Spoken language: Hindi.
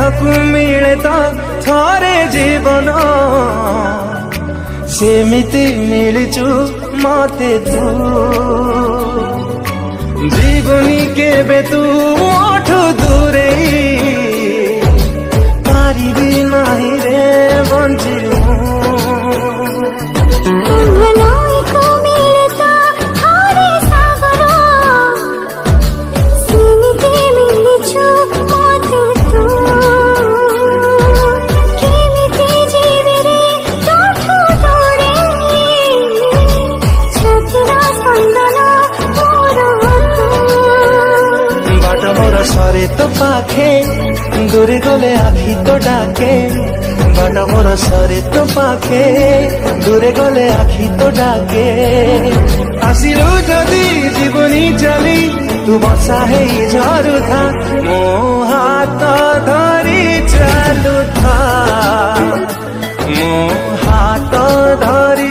देखकु मिले तो थरे जीवन सेमिति मिलचु मते तू जीवनी केबे तू मोठु दूरे पारिबी नाही रे बंचिलु सरे तो पाखे दूरे गले आखि तो डाके बाट मोर सरे तो पाखे दूरे गले आखि तो डाके आसिलु जदि जीवनी चली तू बसा है झरू था मो हाथ धरी चालू था मो हाथ धरी